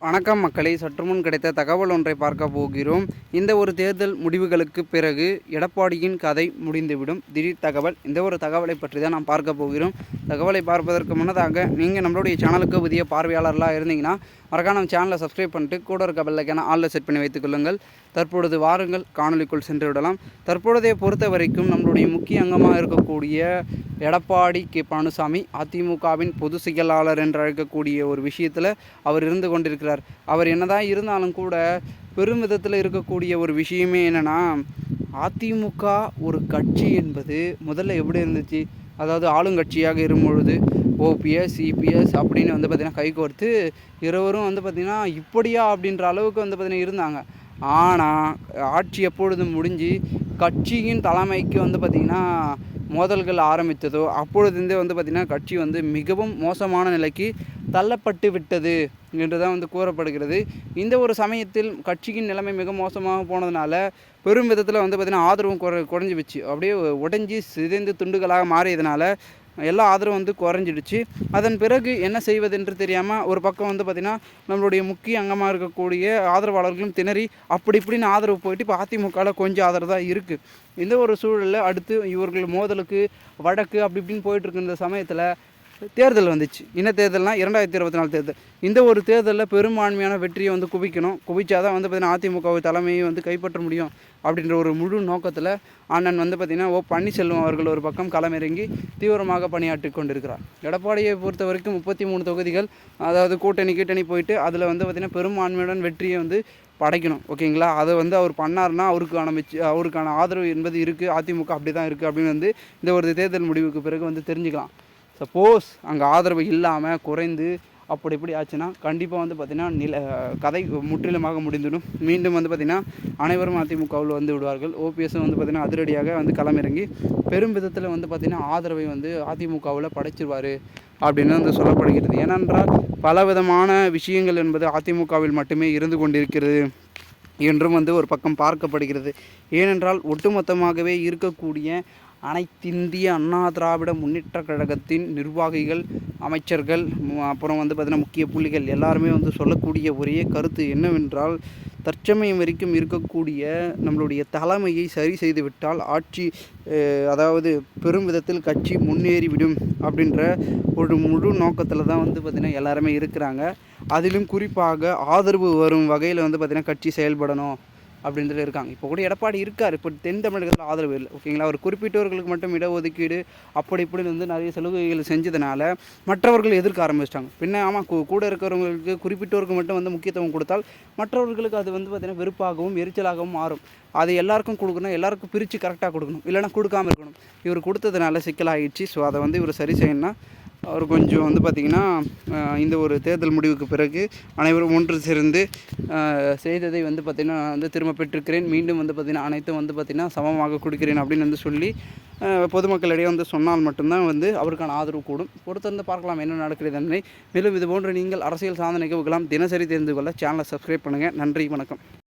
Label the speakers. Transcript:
Speaker 1: வணக்கம் மக்களை, சற்று முன் கிடைத்த தகவல் ஒன்றை பார்க்க போகிறோம். இந்த ஒரு தேர்தல் முடிவுகளுக்கு பிறகு எடப்பாடியின் கதை முடிந்துவிடும். திடீர் தகவல். இந்த ஒரு தகவலை பற்றி தான் நாம் பார்க்க போகிறோம். தகவலை பார்ப்பதற்கு முன்னதாக நீங்கள் நம்மளுடைய சேனலுக்கு புதிய பார்வையாளர்களாக இருந்தீங்கன்னா மறக்காம நம்ம சேனலை சப்ஸ்கிரைப் பண்ணிட்டு கூட இருக்க பெல் ஐக்கானை ஆல்ல செட் பண்ணி வைத்துக் கொள்ளுங்கள். தற்பொழுது வாருங்கள் காணொலிக்குள் சென்று விடலாம். தற்பொழுதைய பொறுத்த வரைக்கும் நம்மளுடைய முக்கிய அங்கமாக இருக்கக்கூடிய எடப்பாடி கே பழனிசாமி அதிமுகவின் பொதுச் செயலாளர் என்று அழைக்கக்கூடிய ஒரு விஷயத்தில் அவர் இருந்து கொண்டிருக்கிறார். அவர் என்னதான் இருந்தாலும் கூட பெரும் விதத்தில் இருக்கக்கூடிய ஒரு விஷயமே என்னென்னா, அதிமுக ஒரு கட்சி என்பது முதல்ல எப்படி இருந்துச்சு, அதாவது ஆளுங்கட்சியாக இருக்கும்பொழுது ஓபிஎஸ் இபிஎஸ் அப்படின்னு பார்த்திங்கன்னா கைகோர்த்து இருவரும் பார்த்திங்கன்னா இப்படியா அப்படின்ற அளவுக்கு பார்த்திங்கன்னா இருந்தாங்க. ஆனால் ஆட்சி எப்பொழுதும் முடிஞ்சு கட்சியின் தலைமைக்கு பார்த்திங்கன்னா மோதல்கள் ஆரம்பித்ததோ அப்பொழுதுந்தே பார்த்திங்கன்னா கட்சி மிகவும் மோசமான நிலைக்கு தள்ளப்பட்டு விட்டது என்று தான் கூறப்படுகிறது. இந்த ஒரு சமயத்தில் கட்சியின் நிலைமை மிக மோசமாக போனதுனால பெரும் விதத்தில் பார்த்திங்கன்னா ஆதரவும் குறைஞ்சி வச்சு அப்படியே உடைஞ்சி சிதைந்து துண்டுகளாக மாறியதுனால எல்லா ஆதரவும் குறைஞ்சிடுச்சு. அதன் பிறகு என்ன செய்வதென்று தெரியாமல் ஒரு பக்கம் பார்த்திங்கன்னா நம்மளுடைய முக்கிய அங்கமாக இருக்கக்கூடிய ஆதரவாளர்களும் திணறி அப்படி இப்படின்னு ஆதரவு போயிட்டு இப்போ அதிமுகவில் கொஞ்சம் ஆதரவு தான் இருக்குது. இந்த ஒரு சூழலில் அடுத்து இவர்கள் மோதலுக்கு வழக்கு அப்படி இப்படின்னு போயிட்டுருக்கு. இந்த சமயத்தில் தேர்தல் வந்துச்சு. என்ன தேர்தல்னால் 2024 தேர்தல். இந்த ஒரு தேர்தலில் பெரும்பான்மையான வெற்றியை குவிக்கணும். குவிச்சாதான் பார்த்திங்கன்னா அதிமுக தலைமையை கைப்பற்ற முடியும் அப்படின்ற ஒரு முழு நோக்கத்தில் அண்ணன் பார்த்திங்கன்னா பன்னீர்செல்வம் அவர்கள் ஒரு பக்கம் களமிறங்கி தீவிரமாக பணியாற்றி கொண்டிருக்கிறார். எடப்பாடியை பொறுத்த வரைக்கும் 33 தொகுதிகள், அதாவது கூட்டணி போயிட்டு அதில் பார்த்திங்கன்னா பெரும்பான்மையுடன் வெற்றியை படைக்கணும். ஓகேங்களா? அதை அவர் பண்ணார்னா அவருக்கான ஆதரவு என்பது இருக்குது. அதிமுக அப்படி தான் இருக்குது அப்படின்னு இந்த ஒரு தேர்தல் முடிவுக்கு பிறகு தெரிஞ்சுக்கலாம். சப்போஸ் அங்கே ஆதரவு இல்லாமல் குறைந்து அப்படி இப்படி ஆச்சுன்னா கண்டிப்பாக பார்த்திங்கன்னா கதை முற்றிலுமாக முடிந்துவிடும். மீண்டும் பார்த்திங்கன்னா அனைவரும் அதிமுகவில் விடுவார்கள். ஓபிஎஸும் பார்த்திங்கன்னா அதிரடியாக களமிறங்கி பெரும் விதத்தில் பார்த்திங்கன்னா ஆதரவை அதிமுகவில் படைச்சிருவார் அப்படின்னு சொல்லப்படுகிறது. ஏனென்றால் பலவிதமான விஷயங்கள் என்பது அதிமுகவில் மட்டுமே இருந்து கொண்டிருக்கிறது என்றும் ஒரு பக்கம் பார்க்கப்படுகிறது. ஏனென்றால் ஒட்டுமொத்தமாகவே இருக்கக்கூடிய அனைத்திந்திய அண்ணா திராவிட முன்னேற்ற கழகத்தின் நிர்வாகிகள், அமைச்சர்கள், அப்புறம் பார்த்திங்கன்னா முக்கிய புள்ளிகள் எல்லாருமே சொல்லக்கூடிய ஒரே கருத்து என்னவென்றால், தற்சமயம் வரைக்கும் இருக்கக்கூடிய நம்மளுடைய தலைமையை சரி செய்து விட்டால் ஆட்சி அதாவது பெரும் விதத்தில் கட்சி முன்னேறிவிடும் அப்படின்ற ஒரு முழு நோக்கத்தில் தான் பார்த்திங்கன்னா எல்லாருமே இருக்கிறாங்க. அதிலும் குறிப்பாக ஆதரவு வரும் வகையில் பார்த்திங்கன்னா கட்சி செயல்படணும் அப்படின்றது இருக்காங்க. இப்போ கூட எடப்பாடி இருக்கார். இப்போ தென் தமிழகத்தில் ஆதரவு இல்லை. ஓகேங்களா? அவர் குறிப்பிட்டவர்களுக்கு மட்டும் இடஒதுக்கீடு அப்படி இப்படி நிறைய சலுகைகள் செஞ்சதுனால மற்றவர்கள் எதிர்க்க ஆரம்பிச்சிட்டாங்க. பின்ன ஆமாம், கூட இருக்கிறவங்களுக்கு குறிப்பிட்டவருக்கு மட்டும் முக்கியத்துவம் கொடுத்தால் மற்றவர்களுக்கு அது பார்த்திங்கன்னா வெறுப்பாகவும் எரிச்சலாகவும் மாறும். அது எல்லாருக்கும் கொடுக்கணும், எல்லாருக்கும் பிரித்து கரெக்டாக கொடுக்கணும், இல்லைனா கொடுக்காமல் இருக்கணும். இவர் கொடுத்ததுனால சிக்கலாகிடுச்சு. ஸோ அதை இவர் சரி செய்யணும்னா அவர் கொஞ்சம் பார்த்திங்கன்னா இந்த ஒரு தேர்தல் முடிவுக்கு பிறகு அனைவரும் ஒன்று சேர்ந்து செய்ததை பார்த்திங்கன்னா நான் திரும்ப பெற்றிருக்கிறேன். மீண்டும் பார்த்திங்கன்னா அனைத்தும் பார்த்திங்கன்னா சமமாக கொடுக்கிறேன் அப்படின்னு சொல்லி பொதுமக்களிடையே சொன்னால் மட்டும்தான் அவருக்கான ஆதரவு கூடும். பொறுத்திருந்து பார்க்கலாம் என்ன நடக்கிறது என்பதை. மேலும் இது போன்ற நீங்கள் அரசியல் சாதனை நிகழ்வுகளாம் தினசரி தெரிந்து கொள்ள சேனலை சப்ஸ்கிரைப் பண்ணுங்கள். நன்றி, வணக்கம்.